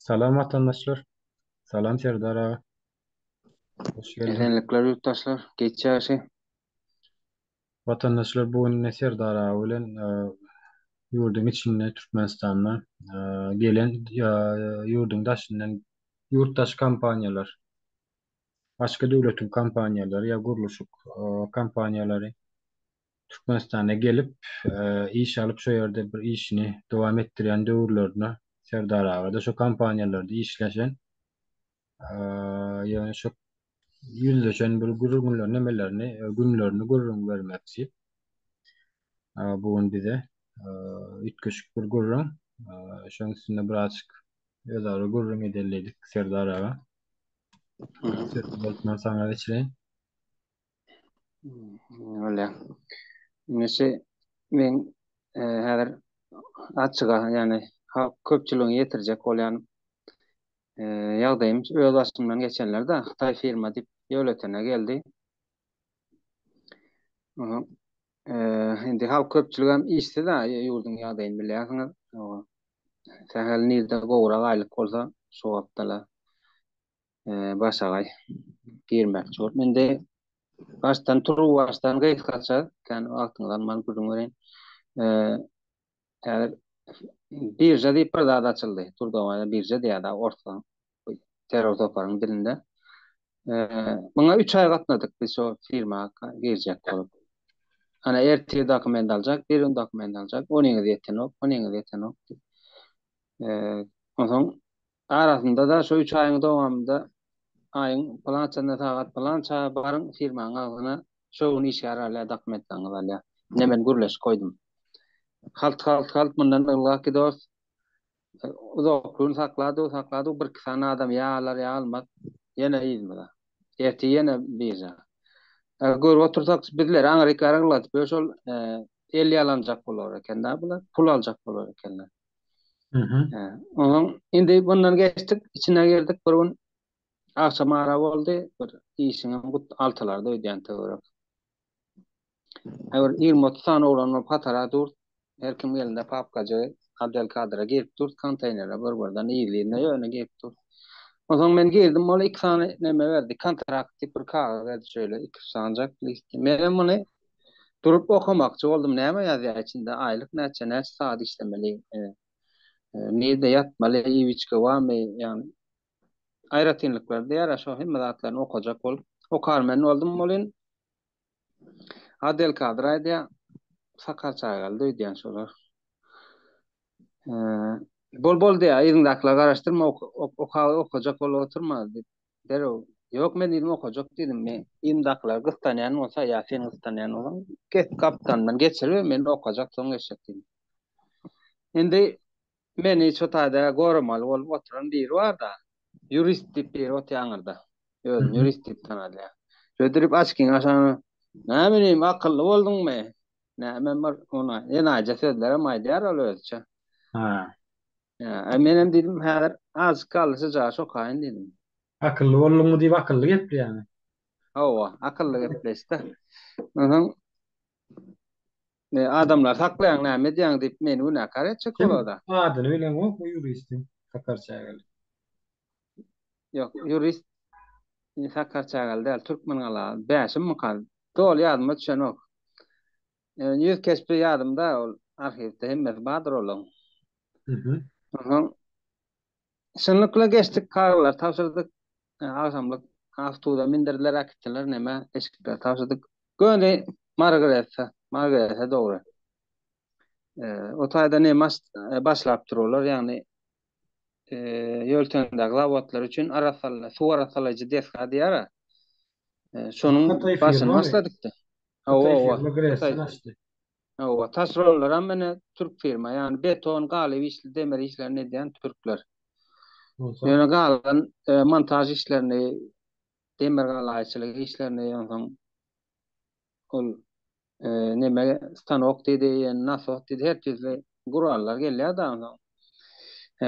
Salam vatandaşlar. Salam Serdar ağa. Hoş geldin. Esenlikler yurttaşlar. Geçýäşi. Vatandaşlar bugün Serdar ağa bilen yurdun içinde Türkmenistan'dan gelen yurdun daşından yurttaş kampanyalar, başka devletin kampanyaları ya guruluşuk kampanyaları Türkmenistan'a gelip iş alıp şu yerde bir işini devam ettiren döwürlerini Serdar ağa da şu kampanyalarda işleşen yani şu yüzleşen bir gurulmalar nemelerini, günlerini gurulum vermekçi. Bugün bize üç bir gurrum. Şunun üstünde birazcık yazarı gurrum edelledik Serdar ağa. Hı hı. Serdar sana geçireyim. Öyle. Nesi men häzir açyga yani halk köpçüligiň ýetirjek bolýan ýagdaýym öz başymdan geçenlerde Xitay firma dip ýöletene geldi. Aha. Indi halk köpçüligi hem işdi-de ýurdun ýagdaýyny bilýärsiňiz. Sen hal nirde gowrak aýlyk bolsa şo wagtala başagay girmekçi bolup mende baştan turup baştan gysgaça kan wagtyňdan man gürrüň gören häzir birja diýip bir zat açyldy. Turdagana birja diýär da ortadan terör toparyň dilinde. Muňa 3 ay gatnadyk biz şo firmaga girjek bolup. Ana ertigi dokument aljak, bir gün dokument aljak, onuňyzy ýetenok, onuňyzy ýetenok. Onsoň arasynda da şo 3 aýyň dowamında aýyň palançanda sagat palança baryň firmaň agyna şowun işgärärler dokumentlaryny alýar. Nemen gürleş koydum. Halt mundan ylgak gidiyor. Uzaklygyny saklady, bir kısana adam ýalar ýalmak ýene ýyzmada. Erti ýene biza. Görüp otursak bizler Amerika araglatyp şol el ýalanjak bolar eken da bular, pul aljak bolar ekenler. Hı hı. Onuň indi bundan geçdik, içine girdik bir gün akşam ara boldy, bir işiňe gut altylarda öýdýän töwerek. Eger 20-30 tane oğlanlar patara dur, her kim elinde papkacı, Abdelkadir'e gelip dur, konteynere bir-birden iyiliğine yöne gelip dur. O zaman ben girdim, ola 2 tane neme verdi, kontrakt bir kağıt verdi şöyle, 2 sancak listi. Ben bunu durup okumakçı oldum, neme yazıyor içinde, aylık neçe saat işlemeli, nerede yatmalı, iyi içki var mı, yani ayratinlikler diğer aşağı himmedatlarını okuyacak ol. Okar men oldum, olin Abdelkadir aydı, sakar çaygaldı, ödeyen sorar. Bol diye ýygyndaklar garaşdyrma okajak bolup oturma dero. Yok men ýygyny okajak dedim. Men ýygyndaklar gystanýan bolsa ýa sen gystanýan bolan get kaptandan geçirip men okajak soň geçecek dedim. Endi meni şu taýda goramaly bolup oturan biri bar da. Jurist diýip biri otýaňyrda. Hı Özüni hı. jurist diýip tanadýar. Şödirip açkyň aşany. Näme akylly boldunmy? Näme bar ona ýene-aja sözlere maýdýar ol özçe. Ha. Ya, menem dedim häzir az kalsa çok haýyn dedim. Akıllı bolluňy diýip akıllı gepli yani. Hawa, akylly gepleşdi. Onuň adamlar saklaýan näme diýäň diýip meni günäkar etjek Kim? bolada. Adyny bilen o, bu yuristin. Sakar çaygaly. Ýok, jurist sakar çagal däl, türkmen gala. Bäşim mykal. Dol ýadyma düşenok. Ýüz kesbi ýadymda ol arhivde hemmet badyr olan. Hı hı. Onuň şunlukla geçdik karalar tapşyrdyk. Agşamlyk awtoda mindirdiler akitler näme eşikler tapşyrdyk. Göni Margareta dogry. O taýda nemas başlap dururlar, ýagny ýöltendäki zawodlar üçin suw arasalaýjy deska diýär. Şonuň Hatay başyny firma mı? başladyk da. Hatay Owa, firma Hatay. Gres'ten açtı. Owa, taşeronlar hem mene türk firma, ýani beton, galyp işli, demir işlerini edýän türkler. Olsa. Ýöne galan montaj işlerini, demir galaýçylyk işlerini ýa-ni ol neme stanok dedi, nasok dedi, her türlü gurallar gelýär da.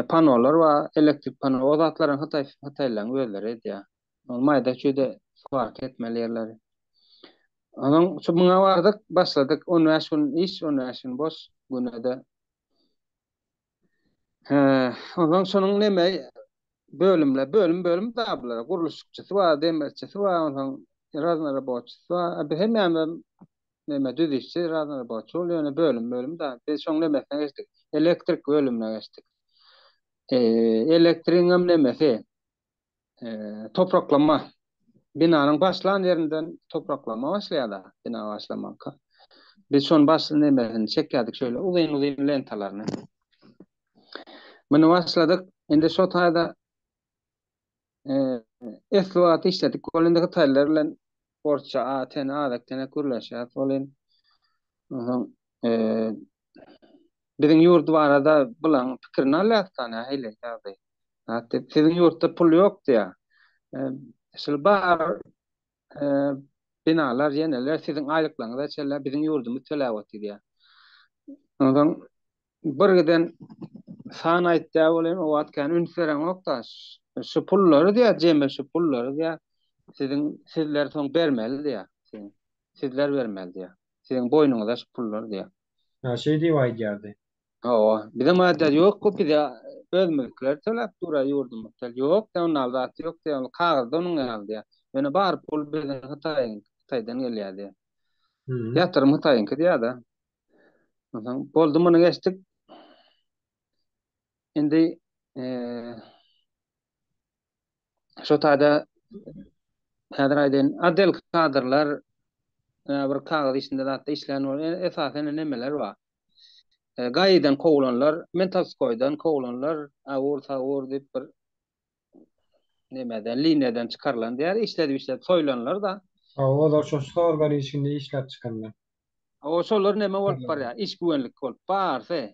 Panolar we elektrik pano o zatlaryň Hataylaryň özleri edýär. Ol maýda çöde fark etmeli ýerleri. Onuň şu muňa bardyk, başladyk 15 gün iş, 15 gün boş günede. Ondan sonuň neme bölüm daha bular. Kuruluşçusu var, demirçisi var, ondan razna robotçusu var. Bir hemen neme düzüşçü, razna robotçu oluyor. Yani bölüm da. Biz şoň nemesine geçtik. Elektrik bölümüne geçtik. Elektriğin hem nemesi? Topraklama. Binanın başlan yerinden topraklama başlaýar. Bina başlamakka. Biz şon başly nemesini çekýärdik şöyle uzun lentalarını. Bunu başladık. Indi şo taýda esluat işledik. Golundaki taylar bilen borça aten adaktene kurlaşýar. Solen biziň ýurt barada bulan pikirini alýatdan heýle ýagdaý. Hatda siziň ýurtda pul ýok diýär. Şol bar e, binalar ýeneler siziň aýlyklaryňyza çeler biziň ýurdumyz töläp otdy diýär. Ondan bir giden san aýtdy bolan o atkan ünferen oktaş. Şu pullary diýär, jeme şu pullary diýär. Sizler soň bermeli diýär. Sizler bermeli diýär. Siziň boýnuňyza şu pullar diýär. Ha, şey diye vay geldi. Bir de madde yok ku bir de özmülkler töläp dura ýurdumyzda yok da onun aldaty yok da kagazda onun aldy diýär. Ýöne bar pul bilen Hytaýdan gelýär diýär. Hı. Ýatyrym Hytaýynky diýär da. Boldy muny geçdik. Indi şo taýda häzir aýdyn adel kadrlar bir kagaz içinde zatda işlän bolan esasen nemeler bar. Gaýdan kowulanlar, Mentaskoýdan kowulanlar, awur diýip bir nemeden, liniýadan çykarlan diýär, işledi soýlanlar da. O da şu sorgary içinde işler çıkanlar. O şolar neme bolup barýar? İş güvenlik bolup barsa.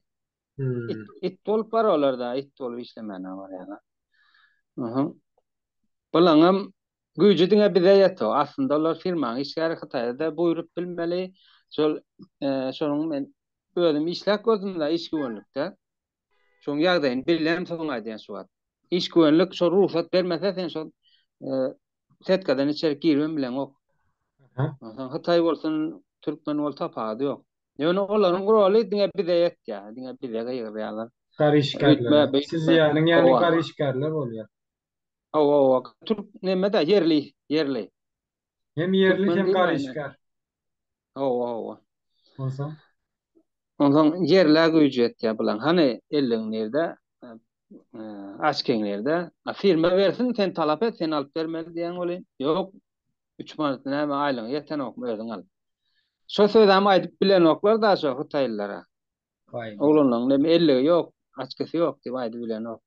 It bolup bar olarda, it bolup işlemene barýar. Bulaňam güýji diňe bize ýeto. Aslında olar firmanyň işgäri Hytaýda buýrup bilmeli. Şonuň men özüm işläp gözümde iş güvenlikde. Şoň ýagdaýyny bilen soň aýdýan şu. İş güvenlik şo ruhsat bermese sen şo setkadan içeri girmem bilen ok. Hytaý bolsun, türkmen bol tapady ýok. Ýöne olaryň roly diňe bize ýetýär, diňe bize ýaýýarlar. Karışkarlar. Siz yani karışkarlar oluyor. Türk neme de yerli. Hem yerli Türkmen hem değil mi? karışkar. Olsa? Ondan yerler güýji etýär bulan. Hani elliňlerde, açkeňlerde firma bersin sen talap et, sen alyp bermeli diýen bolýan. Ýok, 3 manat näme aýlyň ýeten ok özüň al. Şo sözämi aýdyp bilen oklar da şo Hytaýlylara. Oglanyň näme elligi ýok, açkysy ýok diýip aýdyp bilen ok.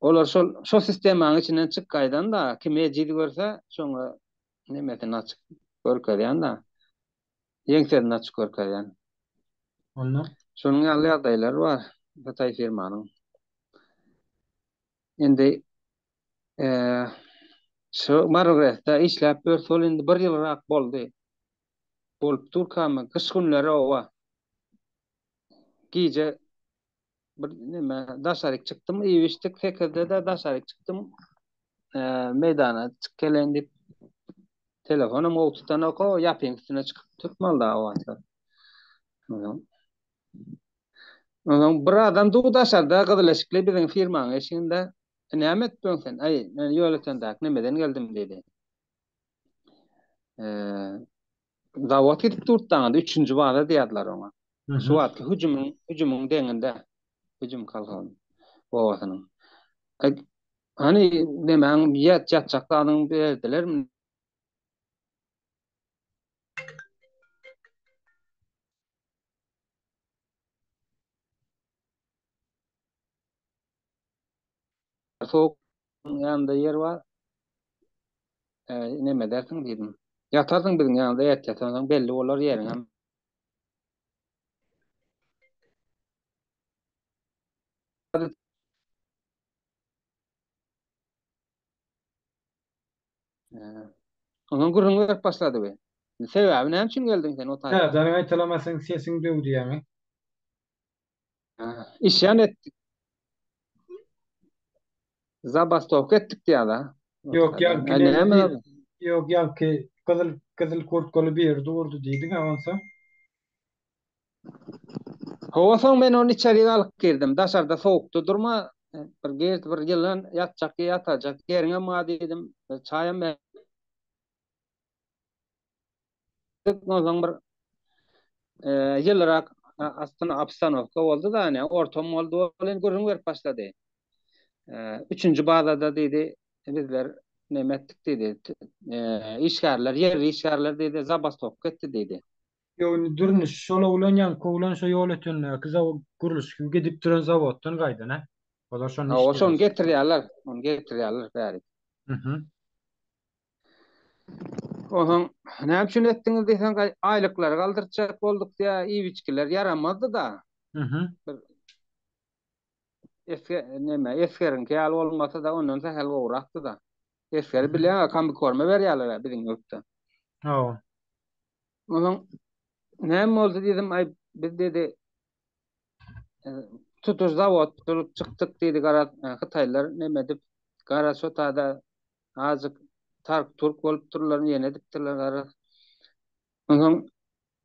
Olar şo sistemaň içinden çykgaýdan da kim ejidi görse şoňa nemetini açyk görkezýän da. Ýeňseden açyk görkezýän. Onda? Şonuň ýaly ýagdaýlary bar. Hytaý firmanyň. Indi şu Margaretda işläp bir sol indi 1 ýylrak boldy. Bolup durkamy kış günleri owa. Giýje bir neme daşaryk çykdym, iýişdik, tekerde de daşaryk çykdym. Meydana çyk gelen dip telefonum owtdan oko ýapyň üstüne çykyp tutmalda owatda. Ondan bir adam daşarda gyzylaşykly biziň firmanyň eşiginde näme etdiň sen? Ay, men ýöletendak nemeden geldim dedi. Zawat gidip durtdan 3-nji bada diýdiler ona. Şu wagtky hüjümüň deňinde hüjüm kalkan owasynyň. Hani demäň ýatjakdagyň berdilermi? Soğuk yanında yer var. Neme dersin diýdim. Yatardyň biziň ýanynda ýatjasaň belli bolar ýeriň. Ondan gurrunlar başlady be. Sebäbi näme üçin geldiň sen o taýda? Ha, zaten aytylamasaň sesin döwdi ýa-ni. İşyan etdik. Zabastovka etdik diýär. Yok ki kızıl kurtkolu bir yerde vurdu diýdiň awansa. Howa soň men onu içeri alyp girdim. Daşarda soğukda durma. bir gert bir yılın yatacak yatacak yerine ma dedim çayım ben o zaman bir yılrak aslında Abstanovka oldu da ne ortam oldu olan görün ver başladı. Üçüncü bağda dedi bizler nemettik dedi. İşgarlar yer işgarlar dedi zabastok etti dedi. Yani durmuş şola ulan yankı ulan şu yol ötün kıza o kuruluş gibi gidip duran zavoddan gayda ne? O da şonun O son işlemez. getiriyorlar. Onu getiriyorlar bari. Hı hı. Ohan ne için ettiniz desen aylıklar kaldıracak olduk diye iyi biçkiler yaramadı da Hı hı. bir eski neme eskerin ki al olmasa da ondan sahel uğraktı da Hı eskeri hı. bile kan bir korma veriyorlar bizim yoktu. Oo. Ohan ne oldu dedim ay biz dedi e, tutuş zavod tutup çıktık dedi kara Xitaylar neme dip kara sotada azık tark turk olup turlar yene diptirler kara.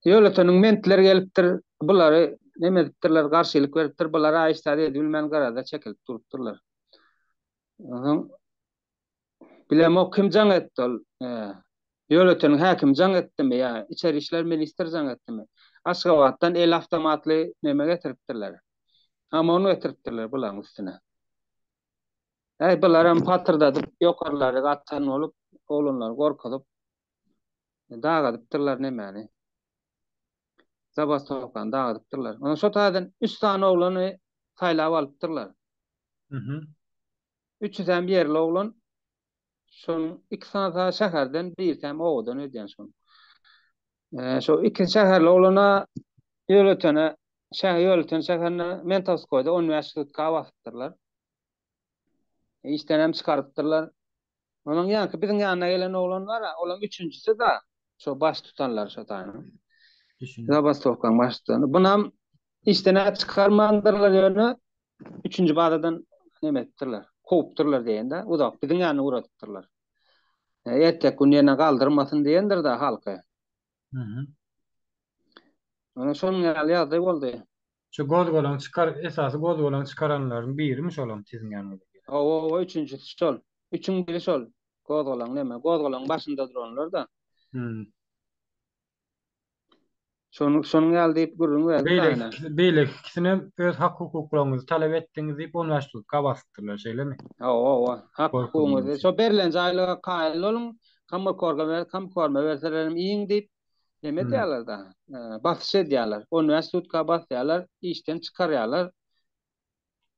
Ýöletenin mentler gelipdir, bulary neme dipdirler, garşylyk beripdir, bulary aýşdary edilmän garada çekilip durupdyrlar. Bilem o kim jaň etdi ol? Ýöletenin häkim jaň etdimi ýa içeri işler minister jaň etdimi? Aşgabatdan el awtomatly neme getiripdirler. Ama onu getiripdirler bulaň üstüne. Bularam patyrdadyp ýokarlary atan olup, oğlanlar gorkudyp dagadypdyrlar nemeni. Zabastovkan dağıtıptırlar. Ona şu taýdan 3 tane oğlanı saýlap alypdyrlar. Hı hı. 300'den bir yerli oğlan şonuň 2 tane şäherden bir tane oğudan ödýän şoň. Şo 2 şäherli oğlana ýöletene şäher ýöletene şäherine mentos koýdy, universitetke awapdyrlar. İşden hem çykarypdyrlar. Onuň ýanky biziň ýanyna gelen oğlan bar, olam 3-njisi da şo baş tutanlar şo taýdan. Düşünün. Zabastovkan baş tutany. Bunam işden çykarmandyrlar ýöne 3-nji badadan neme etdirler, kopdurlar diýende, uzak biziň ýanyna uratdyrlar. Ertek gün ýene galdyrmasyn diýendir da halky. Hı hı. Ona şonuň ýaly ýagdaý boldy. Şu gozgolan çıkar esası gozgolan çıkaranların biriymiş olam sizin yanınızda. O üçüncüsü şol. Üçün biri şol. Gozgolan neme? Gozgolan başynda duranlar da. Hı. Şonuň ýaly diýip gürrüň berdi da Beýle ýene. beýle ikisine öz hak hukuklaryňyzy talap etdiňiz diýip universitetke bastyrdylar şeýlemi? Hak hukugyňyzy. Korkunç. Şo berilen jaýlyga kaýyl bolun, kamma korga ber, kam korma berselerim iň diýip neme Hı. diýerler da. Basyş edýärler. Universitetka basýarlar, işden çykarýarlar.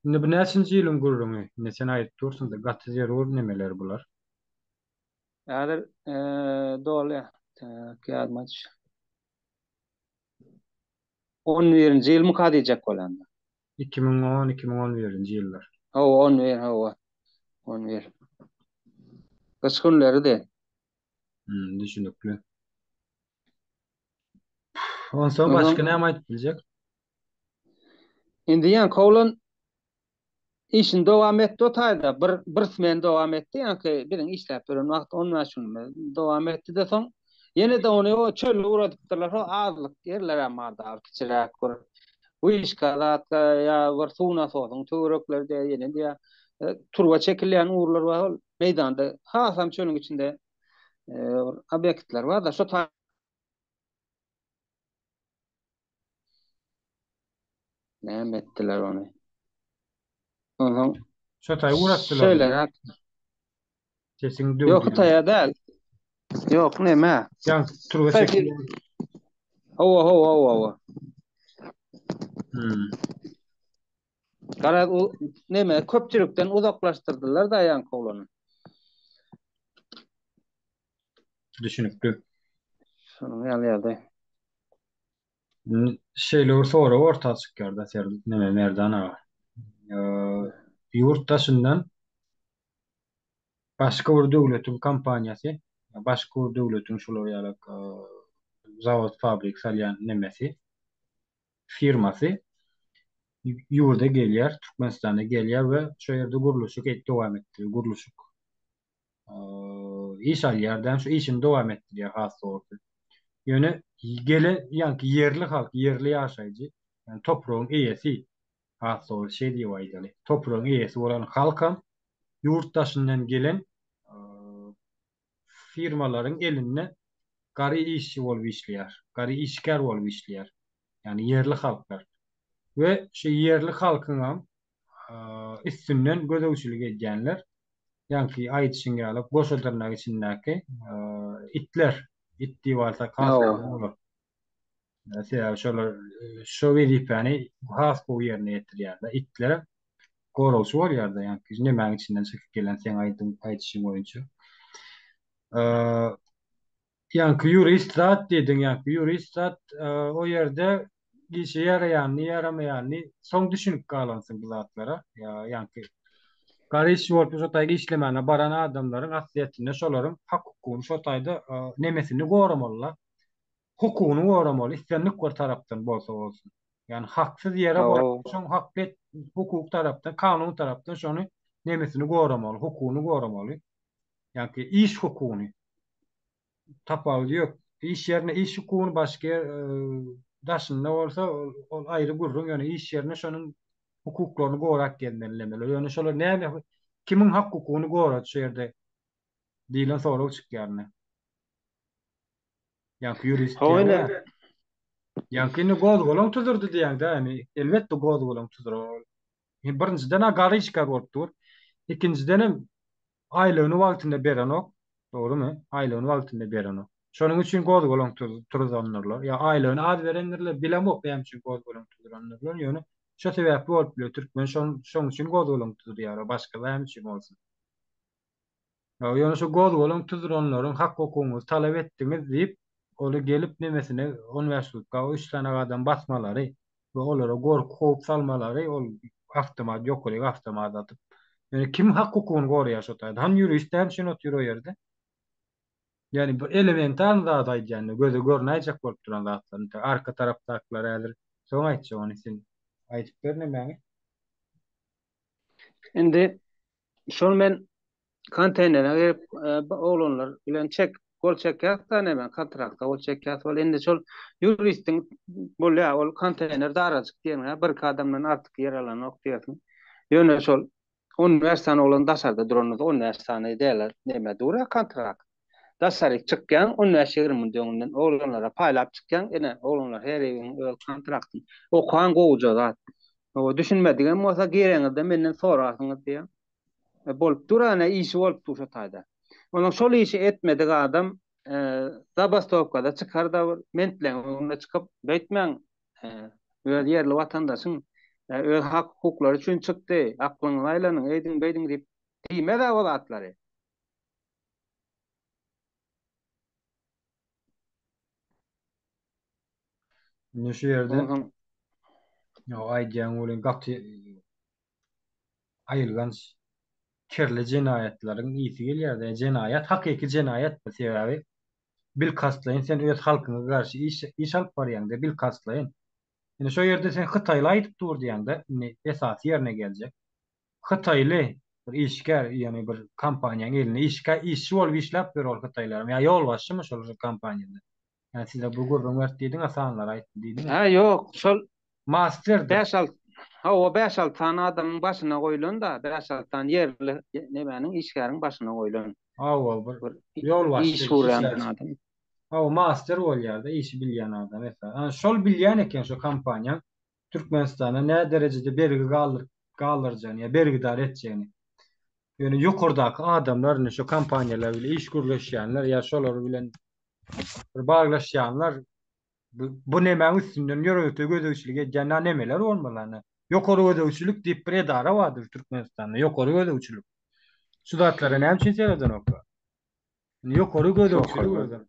Şimdi bu näçinji ýylyň gurrungy? Ne sen aýyp dursun da gaty zerur nemeler bular? Ýa-da dolu kıyarmaç. 11-nji ýyl mukad edecek bolanda. 2010-2011-nji ýyllar. 11, 11. Kış günleri de. Düşünükli. Ondan Oňa başga näme aýdyp biljek? indi ýa kowlan işin dowam etdi o taýda bir smen dowam etdi ýa-ki biriň işläp bilen wagt ondan şunu dowam etdi de soň ýene de ony o çölle uradypdyrlar, o azlyk yerlere marda kiçiräk bir bu işgalat ýa bir suwna soňyň töwerekleri de ýene de turba çekilýän urlar bar meýdanda hasam çölüň içinde obyektler bar da şu näme etdiler ony. Oňa Şotay uğratdylar mı? şeýle Sesiň yok döwdi. Xitay'a del. Yok neme? Ýa turba Belki çekilýän. hova. Hmm. Kara neme köpçülükten uzaklaştırdılar da yan kovlanı. Düşünükli. Şunun ýaly. Şeýle sonra orta çykýarda ser neme merdan aga. Ýurtdaşyndan başga bir döwletiň kompaniýasy, başga bir döwletiň şolar ýaly zawod, fabrik salýan nemesi, firmasy ýurda gelýär, Türkmenistana gelýär we şo ýerde guruluşy dowam etdirýär. Guruluşyk iş alýardan şu işini dowam etdirýär has bolsa. Ýöne gelen ýanky yerli halk, yerli ýaşaýjy, yani topragyň eýesi Haso şey diye aydaly. Toprağın iyisi olan halkam yurttaşından gelen e, firmaların eline gary işçi bolup işleýär. Gary işgär bolup işleýär. Yani yerli halklar. Ve şu yerli halkın üstünden gödäwçilik edýänler. Yani aýdyşyňy alyp goşadyrnak içindäki itler. İt diýwarsa kasap Oo. bolar. Mesela şolar şo wezipäni has bu ýerine ýetirýär-de. Itler gorulşy bolýar-da. Yani nämäň içinden çykyp gelen sen aýdyşyň boýunça. Yani yurist dedin yani yurist o yerde işe yarayan ni yaramayan ni son düşünüp kalansın bu zatlara. Ya yani karış yol şotayda işlemene baran adamların asliyetinde şoların hak hukukunu şotayda nemesini goramalılar. Hukukunu goramalı. İstenlik var taraftan bolsa olsun. Yani haksız yere var. Oo. Şon haklet hukuk taraftan, kanun taraftan şonu nemesini goramalı, hukukunu goramalı. Yani iş hukukunu tapalı yok. İş yerine iş hukukunu başka daşında olsa ol ayrı gurrun. Yani iş yerine şonun hukuklarını gorak gelmeliler. Yani şolar näme kimin hak hukukunu gorat şu yerde diýilen soraw çykýarny. Yani jurist Öyle. diýär. Yani kini goz bolan tuzurdu diýär yani elbetde goz bolan tuzur. Birinciden agary işgär bolupdyr. İkinciden hem aýlygyny wagtynda beren ok. Dogrymy? Aýlygyny wagtynda beren ok. Şonuň üçin goz bolan turzanlarlar. Ya aýlygyny az berenlerle bilen ok benim üçin goz bolan tuzuranlarlar. Ýöne şo sebäpli bolup biler. Türkmen şoň üçin goz bolan tuzurýar. Başga benim üçin bolsun. Ya ýöne şu goz bolan tuzuranlaryň hak hukugyny talap etdiňiz diýip oly gelip nemesine universitetga 3 tane adam basmalary we olara gorky howp salmalary ol awtomat ýokuly awtomat atyp. Yani kim hak hukugyny gorýar şo taýda? Han jurist hem şunu otur o ýerde. Yani bu elementar zat aýdýany göze görnäjek bolup duran zatlar. Arka tarapdakylar häzir soň aýtjak ony sen aýdyp bernemäňi. Indi şol men konteynere gerip oğlanlar bilen çek gol çekýär da näme kontrakta gol çekýär. Ol indi şol juristin bolýa ol konteyner daraçyk diýen bir adamdan artyk yer alan ok diýersin. Ýöne şol universitany olan daşarda duranyňyz universitany diýerler. Näme dura kontrakt. Daşaryk çykýan universitet ýeriminden oğlanlara paýlap çykýan ene oğlanlar her ýerden öz kontrakty okuwan gowuja zat. O düşünmedigen bolsa gereňizde menden sorasyňyz diýen. Bolup durana işi bolup dursa taýda. Onuň şol işi etmedik adam zabastovkada çykar da men bilen onda çykyp beýtmäň öz ýerli watandaşyň öz hak hukuklary üçin çykdy. Aklyňyz aýlanyň, eýdiň beýdiň diýip diýmedi o zatlary. Ne şu ýerde Onuň ýa aýdýan bolan gaty aýylgan kirli jinayetlaryň isi gelýär-de. Jinayet hakyky jinayet bu sebäbi bil kastlaýyn sen öz halkyňa garşy iş alyp barýaňda bil kastlaýyn. Ine şo ýerde sen Hytaýly aýdyp dur diýende esasy ýerine geljek. Hytaýly bir işgär ýani bir kompaniýaň eline işçi bolup işläp ber ol Hytaýlarym. Ya ýolbaşçymy şol kompaniýada. Yani size bu gurrun wert diýdiň asanlar aýtdy diýdiň. ha ýok şol Masterdir. 5-6 ha o 5-6 tane adamyň başyna goýulan da 5-6 tane yerli nämäniň işgäriň başyna goýulan. Awal bir Bir ýolbaşçy iş huran işler. adam. O master bolýar-da, işi bilýän adam mesela. Şol bilýän eken şo kompaniýa Türkmenistana ne derejede bergi galdyrjany, ya bergidar etjäni. Ýöne ýokurdaky adamlar şo kompaniýalar bilen iş gurleşýänler, ya şolar bilen bir baglaşýanlar bu näme üstünden ýöregde gödäwçilik edýän nämeler bolmaly. Ýokary gödäwçilik diýip bir edara bardyr Türkmenistanda. Ýokary gödäwçilik. Şu zatlara näme üçin seredin okla? Ýokary gödäwçilik.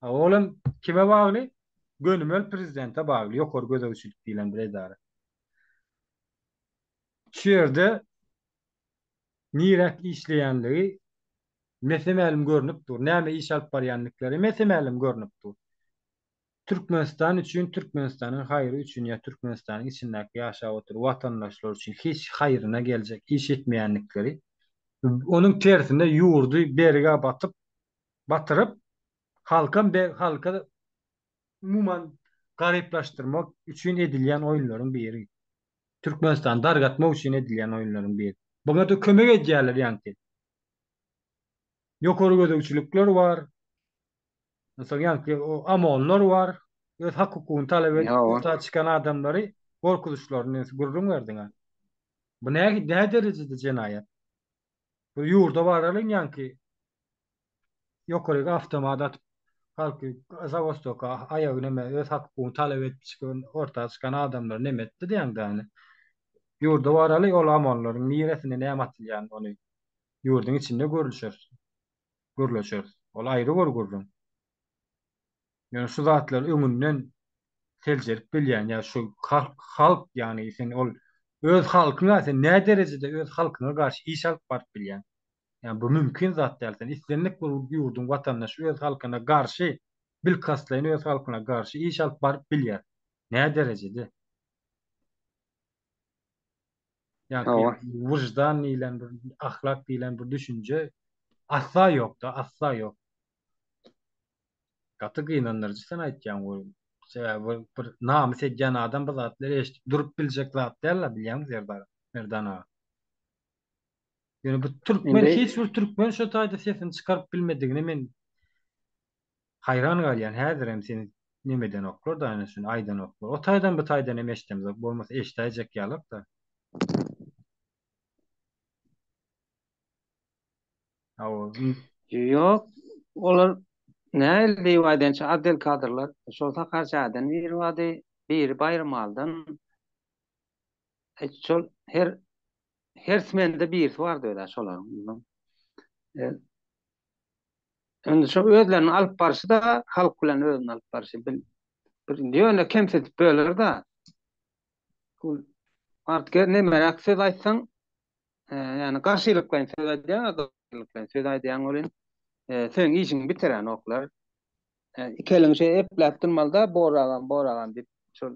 Oğlum kime bagly? Gönümel prezidente bagly. Ýokary gödäwçilik diýilen bir edara. Şu ýerde nirek işleýänligi mesemälim görnüp dur. Näme iş alyp barýanlyklary mesemälim görnüp dur. Türkmenistan üçin, Türkmenistanyň haýry üçin ýa Türkmenistanyň içindäki ýaşap otur watandaşlar üçin hiç haýryna geljek iş etmeýänlikleri. Onuň tersinde ýurdy berige batyryp halka umuman garyplaşdyrmak üçin edilýän oýunlaryň biri. Türkmenistan dargatmak için edilen oyunların biri. Buna da kömek edýärler ýa-ni. Ýokary gödekçilikler bar. Mesela ýa-ni o amonlar bar. Öz hak hukugyny talap edip Ýa ýurta çykan adamlary gorkuzuşlaryny gurrun berdiňer. Bu näme derejede jenaýat? Bu ýurda baralyň ýa-ni ýokaryga awtomat atyp halky Zawostoka aýagy näme öz hak hukugyny talap edip çykan ortaga çykan adamlar näme etdi diýäňdi. Ýurda baraly ol amonlaryň niresine näme atylýan ony ýurdun içinde görülşer. Gürleşer. Ol aýry gurgurrun. Yani şu zatlar öňünden seljerip bilýän ya şu halk yani sen ol öz halkyna sen ne derejede öz halkyna garşy iş alyp baryp bilýän. Yani bu mümkin zat däl. Sen islenlik bir ýurdun watandaşy öz halkyna garşy bil kaslaýan öz halkyna garşy iş alyp baryp bilýär. Ne derejede? Yani Hawa. wyjdan bilen bir ahlak bilen bir düşünje asla yok da asla yok. Gaty gynanyrjy sen aýtýan bu. Bir namys edýän adam bu zatları eşitip durup biljek zat däl bilýäňiz ýerde. Merdan ağa. Yani bu Türkmen Indi hiç bir Türkmen şu taýda sesini çykaryp bilmedigine men hayran galýan. Häzir hem seni nemeden oklar da ana şunu aýdan oklar. O taýdan bu taýdan hem eşitdim. Bolmasa eşitäjek ýalyk da. O ýok, olar näil diýip adel kadrlar şol takarjadan bir wady bir bayramaldan şol her smende bir bar diýler şolar. E, Indi şu özlerini alyp barşy da halk bilen özüni alyp barşy bir ýöne kemsetip böler da. Bu artga näme söz aýtsaň, yani garşylyk bilen söz aýdýan, garşylyk bilen söz aýdýan bolan, sen işiňi bitiren oklar. İkeliň şey epläp durmalda boragan dip şol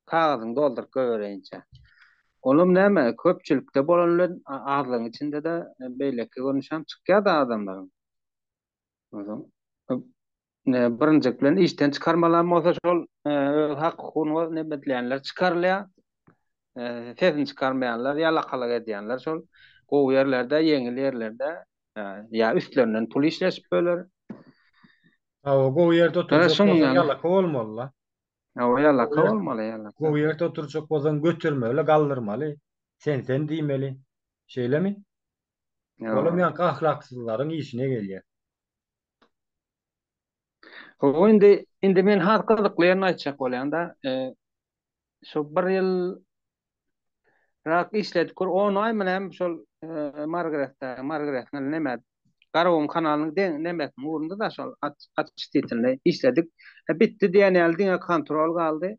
kagazyny doldurup göwerençe. Olum näme köpçülikde bolanlar azlyň içinde de beýleki görnüşem çykýar da adamlaryň. Oňa birinjek bilen işten çykarmalar bolsa şol hak hukuny ne bedleýänler çykarylýar. Sesini çykarmaýanlar ýalakalyk edýänler şol gowy ýerlerde, ýeňil ýerlerde ýa üstlerinden pul işleşip böler. gowy ýerde oturjak Şonuň bolsaň ýaly ýalaka bolmaly. o ýalaka bolmaly ýalaka. Gowy ýerde oturjak bolsaň götürmeli, galdyrmaly. Sen diýmeli. Şeýlemi? Olam ýa ahlaksyzlaryň işine gelýär. O indi men hatyrlyklaryn aýtjak bolýan da, şu bir ýyl rak işledik. Onu ay bilen şol Margaret'ne näme Garawum kanalynyň näme urunda da şol açyk titrinde işledik. Bitti diýen ýaldyň kontrol galdy.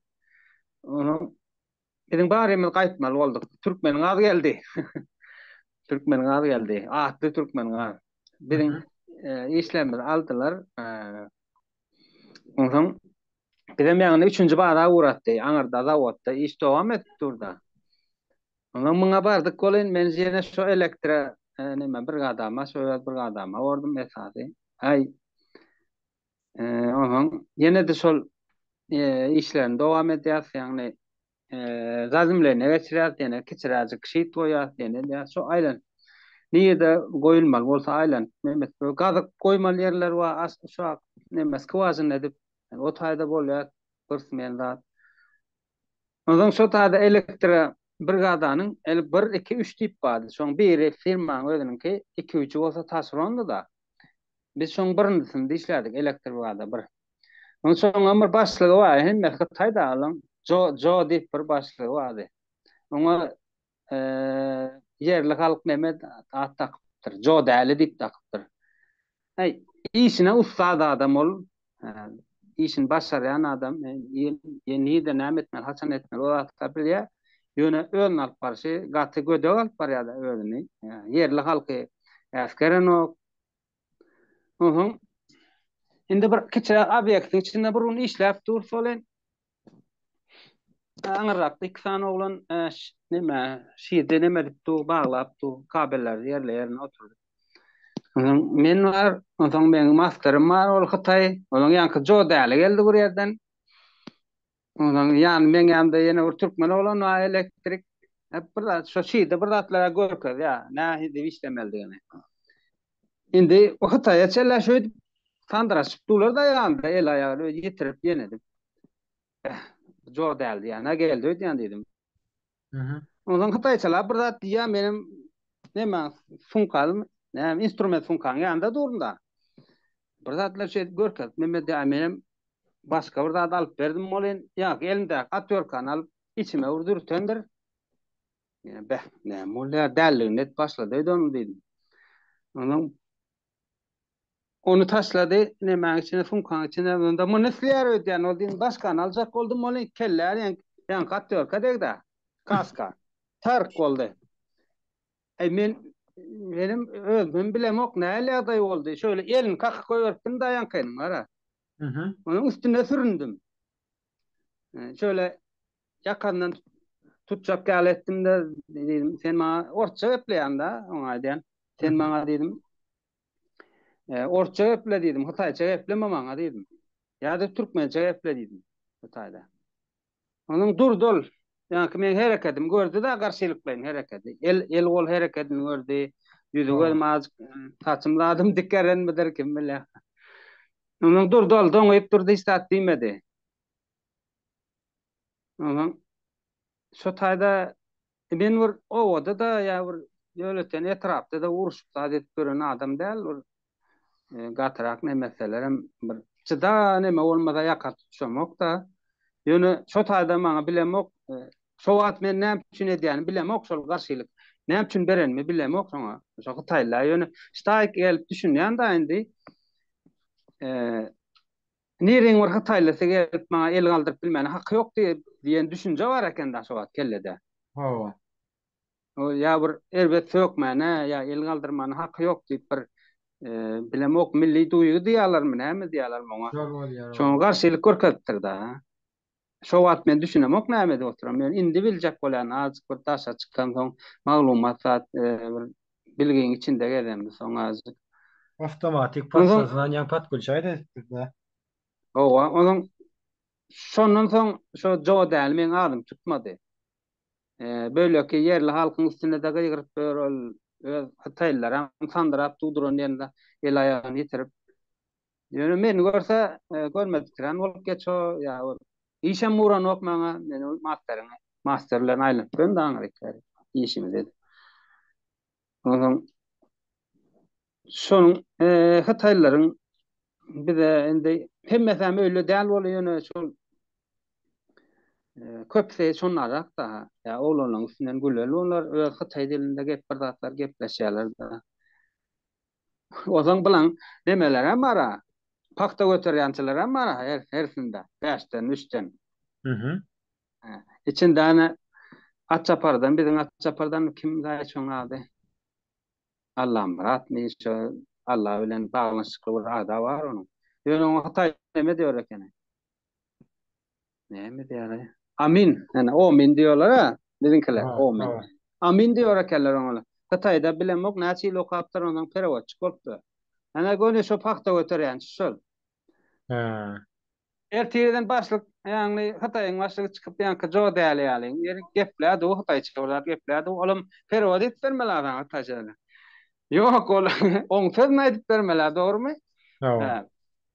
Onu bizim barymyz gaýtmaly boldyk. Türkmeniň az geldi. Türkmeniň az geldi. Atly Türkmeniň az. Bizim işlemleri aldylar. Ondan bizim ýaňy 3-nji bara uğratdy. Aňarda zawodda iş dowam etdi durda. Ondan muňa bardyk bolan men ýene şu elektra näme bir adama, şöyle bir adama ordum esasy. Ay ondan ýene de şol işlerini dowam edýär, ýagny gazimlerine geçirýär, ýene kiçiräjik şeýt goýýar, ýene şu aýlan niýede goýulmaly bolsa aýlan näme gazyk goýmaly ýerler bar, şu näme skwazyny edip o taýda bolýar, gürsmen zat. Ondan şu taýda elektra brigadanyň 1 2 3 tip bar. Şoň biri firmaň özüninki 2 3 bolsa taşerondy da. Biz şoň birinçisinde işlädik elektr brigada bir. Ondan soň amir başlygy bar, hemme taýda alan Jo dip bir başlygy bardy. Oňa yerli halk Mehmet at takypdyr. Jo däli dip takypdyr. Hey, işine ustad adam ol. İşin başaryan adam, yeni de näme etmeli, haçan etmeli, o wagtda bilýär. Ýöne ön alyp barşy, gaty gödek alyp barýar da özüni. Yerli halky äskeren ok. Indi bir kiçi obyektin içinde bir unu işläp dursa bolan. Aňyrakda 2 sany oglan näme, şeýde näme dipdi, baglapdy, kabelleri ýerlerine oturdy. Men var, ondan benim masterım var, ol Hytaý. Olaň ýanky Jo däli geldi bu ýerden. Ondan yani men ýa-da ýene bir türkmen olan o elektrik hep bir şo şeýde bir zatlara görkezýär ýa nähidi işlemeldigini. Indi o Hataýa çellä şöý tandyraşyp durlar da ýa-da el aýagy ýitirip ýenedim. Jo däldi ýa-na geldi öýdýän dedim. Hı hı. Ondan Hataýçylar bir zat diýär menim näme funkal, näme instrument funkan ýanında durunda. Bir zatlar şey görkezip Mehmet diýär menim başga bir zat alyp berdim bolen ýa elimde atýorkany alyp içime urdurtendir. Yani be ne mulla dälligini net başlady onu dedim. Ondan onu taşlady näme içine funkan içine onda monisler ödýän ol diýin başkan aljak boldum moly keller ýan atýorka degdi. Kaska. Tark boldy. Benim özüm bilemok näle ýagdaý boldy. Şöyle elini kakıp koýberdim dayan kaynym ara. Hı hı. Onun üstüne süründüm. Şöyle yakandan tutacak gal ettim de dedim sen bana orça öpleyen da ona diyen. Hı Sen hı. bana dedim orça öple dedim. Hatayça öpleme bana dedim. Ya da Türkmençe öple dedim. Hatayda. Onun dur dol. Yani men hareketim gördü de karşılıklayın hareketi. El ol hareketini gördü. Yüzü O. görmez saçımladım dikkeren midir kim bilir. Onun dur dol doňup durdy istat diýmedi. Onun şu taýda men bir owada da ya bir ýöleten etrapda da uruşup adet gören adam däl bir gatyrak nemeselerim bir çyda neme bolmasa ýaka tutuşamok da ýöne şu taýda maňa bilemok şo wagt men näme üçin edýäni bilemok şol garşylyk näme üçin berenmi bilemok şoňa şo taýla ýöne ştaýk gelip düşünýän da indi nireň bir Hataýlysy gelip maňa el galdyryp bilmeni haky ýok diýen düşünje bar eken da şo wagt kellede. O. O ya bir elbet sökmene ya el galdırmanın hakkı yok diýip bir bilemok milli duýgu diýerlermi näme diýerlermi oňa. Şol bolýar o. Şoňa garşylyk görkezipdir da. Şo wagt men düşünemok näme diýip oturam. Men indi biljek bolan azık bir taşa çykkan soň maglumat bir bilgiň içinde gelenmi soň azık. Otomatik Ondan patlasan yan pat gülşaýdy. owa onuň şondan soň şo jowa däl men adym tutmady. Böyle ki yerli halkın üstüne de gıygırıp böyle Hataylılar sandırak tuğduran yerinde el ayağını yitirip yani men görse görmedikler olup geç o ya işe muran ok bana men masterlerin aylap ben de anlarikler işimi dedi. Ondan şonun Hataylıların bir de indi hem mesela öyle değil oluyor yani şu köpse şonlarak da ya oğlanın üstünden güller onlar Hatay dilinde gep birdatlar gepleşýärler da. Ozan bilen demeler hem bara. Pakta götürýänçiler hem bara hersinde. 5'ten 3'ten. Hı hı. İçinde ana Atçapardan bizim Atçapardan kim daha çoğun aldı? Allah'ım rahat ne şu Allah bilen bağlanışıklı bir ada var onun. Diyor o Hatay ne diyor ekene? Ne mi diyor? Amin. Yani o min diyorlar ha. Bizimkiler Aha, o min. o. Amin diyor ekeller ona. Hatay'da bilemok näçe lokaptar onun perawat çıkıptı. Ana gönü şu pakta götürýän şol. Ha. Ertirden başlyk ýagny Hataýyň başlygy çykyp ýanky jo däli ýaly. Yer gepler do Hataý çykyplar gepler do olam perwad edip bermeler Hataýçylar. Ýok ol oň söz nädip bermeler dogrymy? O. Ha.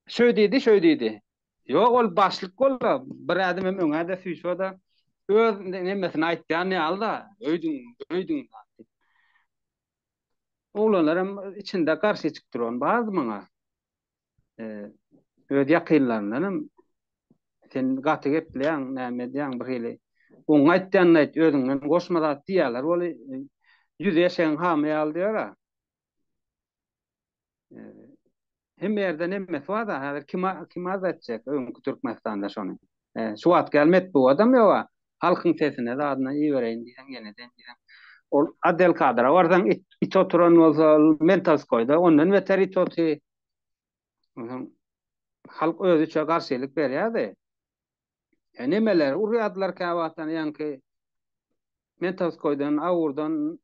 Şöý diýdi. Ýok ol başlyk boldy. Bir adam hem öňe de süýşe da öz nemesini aýtdy ne alda. Öýdüň. Oğlanlarım içinde karşı çıktıran bazı mına öz yakınlarından sen gaty gepleýän näme diýän bir hili oň aýtdyň aýt özüňden goşmada diýerler ol 100 ýaşaň hamy aldylar ha hem ýerde nemme soada häzir kim azatjak öňkü Türkmenistanda şonu şu wagt gelmet bu adam ýoga halkyň sesine de adyna iýereýin diýen geneden diýen ol Adel Kadra wardan it oturan bolsa Mentalskoýda ondan beter it oty halk özü üçe garşylyk berýärdi. Nemeler urýadlar käwatan ýanky Mentalskoýdan awurdan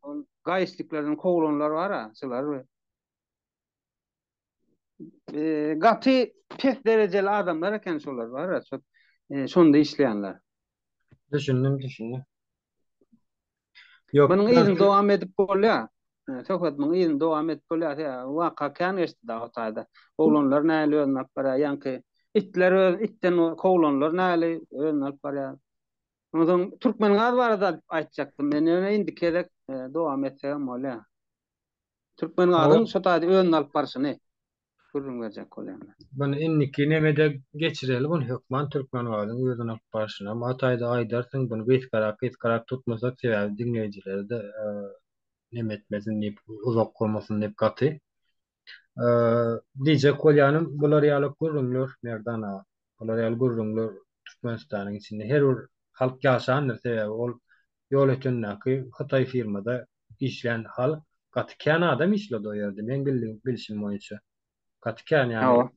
gaýsliklerden kowulanlar bar ha, şular gaty pes derejeli adamlar eken şolar bar ha. Şonda işleyenler. Düşündüm. Yok Bunun izin belki devam edip bolýar. Söhbet bunun izin devam edip bolýar. Waka kan geçti da otayda. Oğlanlar näle öňüp barýar, ýa-ni itler itten kowlanlar näle öňüp barýar. Ondan Türkmen gaz barada aýtjakdym. Men öňe indi kerek dowam etsem bolýar. Türkmen gazyň o şo taýda öňüp alyp barşyny görüň berjek bolýar. bunu inniki nemede geçireli bunu Hökman Türkmen walyň özüne alyp barşyna. Ama Hatayda aýdarsyň bunu beýskarak tutmasak sebäbi dinleýijileri de nem etmesin diýip uzak bolmasyn diýip gaty. Diýjek bolýanym bular ýaly gurrunlar merdana. Bular ýaly gurrunlar Türkmenistanyň içinde her bir halk ýaşandyr sebäbi ol ýol ötünnäki Hatay firmada işleyen halk gatykän adam işledi o ýerde. Men bilişim boýunça. Gatykän ýani Hawa.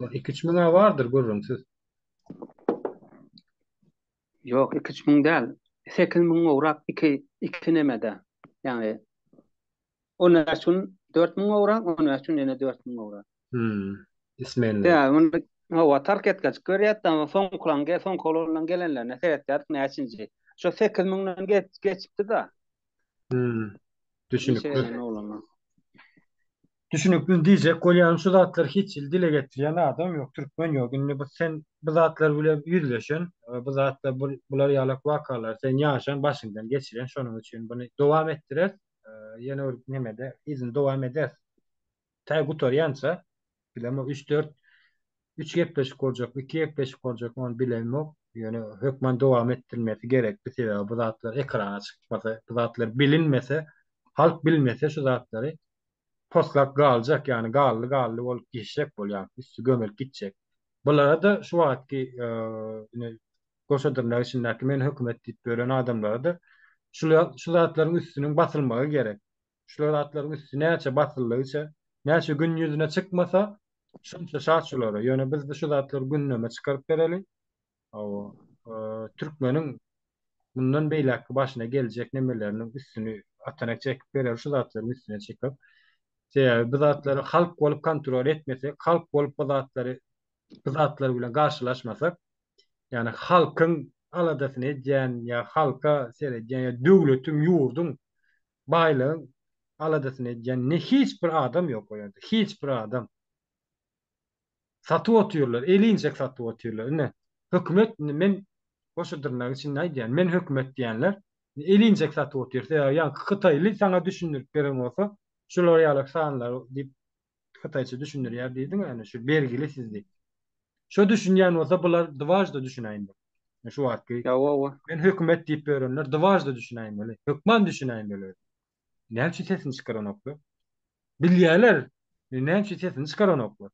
2-3 müňe bardyr gurrunsyz. Yok 2-3 müň däl. 8 müň owrak iki nemede. Yani onun için 4 müň owrak, onun için ene 4 müň owrak. İsmenleri. Ya onu hawa tark etgäç görýär ama son kolondan gelenler ne seretler näçinji. Şo 8 müňden geçipdi da. Hmm. Düşünüklü. Işeýlen oğlana. Düşünüklü diýjek bolýan şu zatlar hiç il dile getirýän adam ýok, türkmen ýok. Indi bu sen bu zatlar bilen ýüzleşen, bu zatlar bular ýalak wakalar, sen ýaşan başyňdan geçiren, şonuň üçin bunu dowam etdirer. Ýene bir nemede izin dowam eder. Taý gutarýança bilemem 3-4 3 gepleşik boljak, 2 gepleşik boljak, onu bilemem. Ýöne hökmen dowam etdirmesi gerek. Bu sebäbi bu zatlar ekrana çykmasa, bu zatlar bilinmese, halk bilmese şu zatlary postlak galjak yani gally bolup gişek bolýar. Üstü gömelip gitjek. Bulara da şu wagtki goşadyrlar içindäki men hökümet diýip gören adamlara da şu zatlaryň üstüniň basylmagy gerek. Şu zatlaryň üstüne näçe basyldygyça, näçe gün ýüzüne çykmasa şunça şart şulara. Ýöne biz de şu zatlary gündeme çykaryp bereli. O türkmeniň bundan beýleki başyna geljek nemeleriniň üstüni atanak çekip berer şu zatlaryň üstüne çykyp bu zatlary halk bolup kontrol etmese, halk bolup bu zatlar bilen garşylaşmasak, yani halkyň aladasyny edýän ýa halka seredýän ýa döwletiň ýurdun baýlygyň aladasyny edýän hiç bir adam ýok o ýerde. Hiç bir adam. Satyp oturýarlar, elinjek satyp oturýarlar. Ne? Hökümet men goşadyrlar için näýdýän? Men hökümet diýenler elinjek satyp oturýar. Ýa Hytaýly sana düşündirip beren bolsa, şular ýaly sanlar diýip Hytaýça düşündirýär diýdiň ýani şu belgili sizdi. Şu düşünýän bolsa bular dwajda düşünäýin. Şu wagtky Ya wa. men hökümet diýip berenler dwajda düşünäýin bile. Hökman düşünäýin bile. Näçe sesini çykaran oklar? Bilýärler. Näçe sesini çykaran oklar?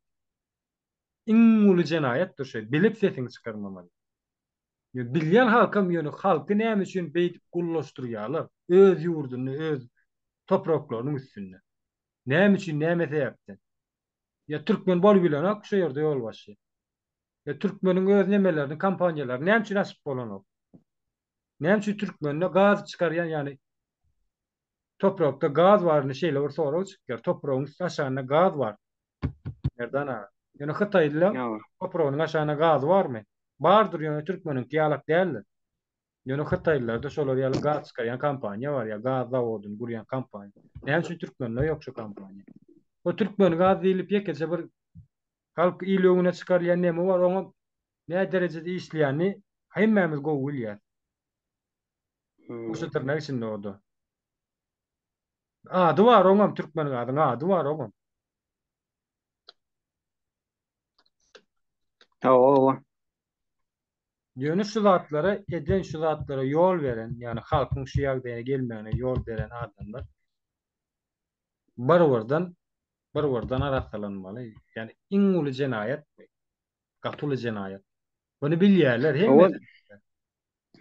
Iň uly jenaýatdyr şu. Bilip sesini çykarmamaly. Bilýän halkam ýöne halky näme üçin beýdip gullaşdyrýarlar? Öz ýurduny, öz topraklarynyň üstünde. Näme üçin, näme sebäpden? Ya Türkmen bol bilen ak şu ýerde ýol başy. Ya Türkmeniň öz nemelerini, kampanýalary näme üçin açyp bolanok? Näme üçin Türkmenle gaz çykarýan ýani toprakda gaz baryny şeýle bir soraw çykýar. Topragyň aşagyna gaz bar. Nerden ha? Ýöne Hytaýlylar Ya. topragyň aşagyna gaz barmy? Bardyr ýöne Türkmeniň ýalak däldir. Ýöne Hytaýlylarda şolar ýaly gaz çykarýan kampaniýa bar ya gaz zawodyny gurýan kampaniýa. Näme üçin Türkmenle ýok şu kampaniýa? O Türkmen gaz diýilip ýekece bir halk ýylygyna çykarýan näme bar, oňa ne derejede işleýänni hemmämiz gowy bilýär. Oşa tyrnak içinde oldu. Ady bar oňam Türkmen gadyň ady bar oňam. Ya wa. Ýöne şu zatlara eden şu zatlara ýol beren, ýani halkyň şu ýagdaýa gelmegine ýol beren adamlar bir-birden arakalanmaly. Ýani iň uly jenaýat, gatyly jenaýat. Bunu bilýärler Hawa.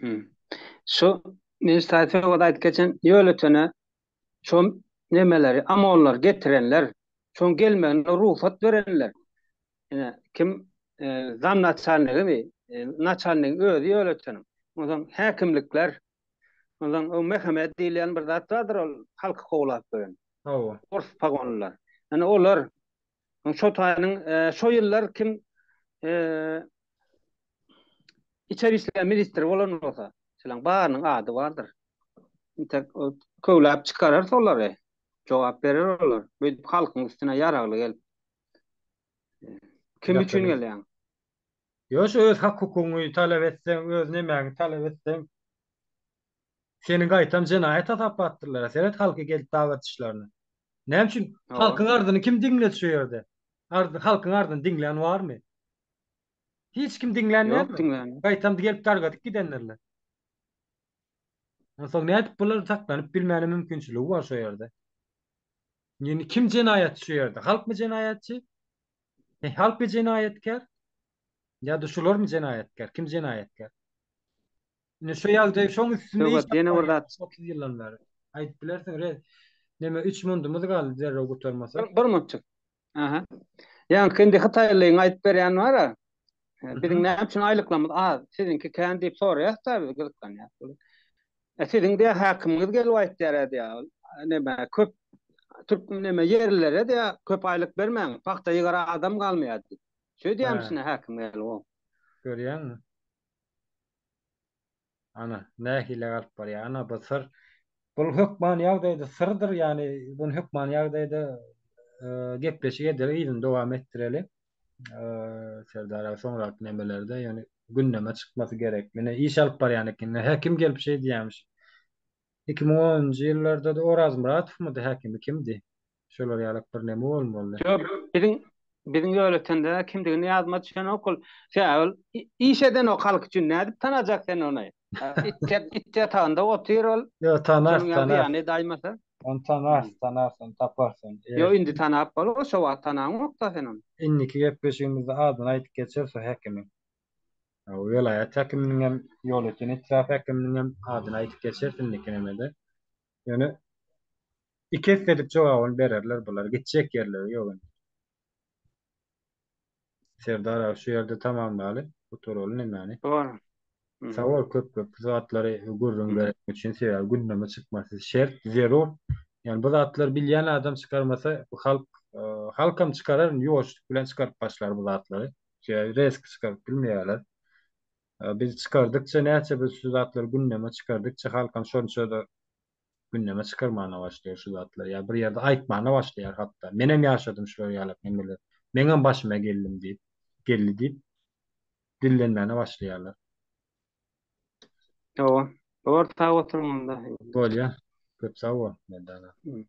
hemme. Şu men saýtga aýdyp geçen ýöletene şu nemeleri amonlar getirenler, şu gelmegine ruhsat berenler. Ene kim zam naçarnygy naçarnyň özü ýöleteni. Ondan häkimlikler, ondan o mehmet diýilen bir zat bardyr, ol halky kowlap beren. Hawa. Orf pagonlar. Yani olar şu taýynyň şu ýyllar kim İçeri işler ministri olan olsa, silen bağının adı vardır. İnter kövläp çıkarar soları. Cevap verir olur. Böyle halkın üstüne yararlı gelip. Kim üçün Ýatyny. gelýän? Ýoş öz hak hukugyny talap etseň, öz nemäni talap etseň, seni gaýtam jenaýat atap batdyrlar. Seret halky gelip dawat işlerini. Näme üçin O, halkyň ardyny kim diňlet şu ýerde? Halkyň ardyny diňleýän barmy? Hiç kim yok diňlenýärmi? dinleyen. Gaýtam gelip targatyp gidenlerler. Soň nädip bular saklanyp bilmäne mümkinçiligi bar şu ýerde. Ýani kim jenaýatçy şu ýerde? Halkmy jenaýatçy? Halk bir jenaýetkär? Ýa-da şular mı jenaýetkär? Kim jenaýetkär? Ne şu ýagdaý şoň üstünde iş Şöyle dene bar burada ýa-da 30 ýyldan beri. Aýdyp bilersiň re. Neme 3 mundumuz galdy derre gutarmasak. bir mutçuk. Aha. Yani kendi Hataylı'nın ayıp veren var ya. Hı Bizim hı. ne yapsın aylıklamız. Sizinki kendi soruyor tabii. Gırtkan ya. Sizin de hakiminiz gel ayıp deredi ya. Ne be köp Türk neme yerlere de köp aylık vermeyin. Pakta yıgara adam kalmıyor. Şöyle diyeyim Ha, size hakim gel o. görýänmi? Ana, nähile galyp bar ya. Ana bu sır. Bu hökman ýagdaýda sırdyr ýani. Bu hökman ýagdaýda gepleşik eder, ýygyny dowam etdireli. Serdar soňrak nemelerde ýani gündeme çykmasy gerek. Mene iş alyp bar ýani kim? Häkim gelip şey diýämiş. 2010-njy ýyllarda da Oraz Muratowmy da häkimi kimdi? Şolar ýalyp bir neme bolmaly. Çok bizim öğretende kimdigini yazma düşen okul. Şäl iş eden o halk üçün ne edip tanacak sen onu. İt yatağında otur ol. Yo Şonun ýaly tanar. ýany daýmasa. On Hmm. tanarsın, taparsın. Yo Eğer indi tanap bol, o şowa tanan okta senin. inniki gepleşigimizde adını aýdyp geçerse häkimi. O vilayet häkiminiň hem ýoly itiraf häkiminiň hem adyny aýdyp geçersin nikinemede. Yani iki edip jogabyny bererler bular. Gitjek yerleri ýok. Serdar abi şu ýerde tamamlaly. Bu torol nämeni? Doğru. Hı hı. Sawol köp zatlary gurrun berek üçin sebäp gündeme çykmasy şert, zerur. Yani bu zatlar bilýän adam çykarmasa bu halkam çykarar, ýoşluk bilen çykaryp başlar bu zatlary. Resk çykaryp bilmeýärler. Biz çykardykça näçe biz şu zatları gündeme çykardykça halkam şonça da gündeme çykarmana başlaýar şu zatlar. Ya bir ýerde aýtmana başlaýar hatda. Menem ýaşadym şu ýaly nemeler. Meňem başyma geldi diýip dillenmene başlaýarlar. Doğru. Doğru ta oturumunda. Bolýar. Köp sag bol. Mendana. Hı.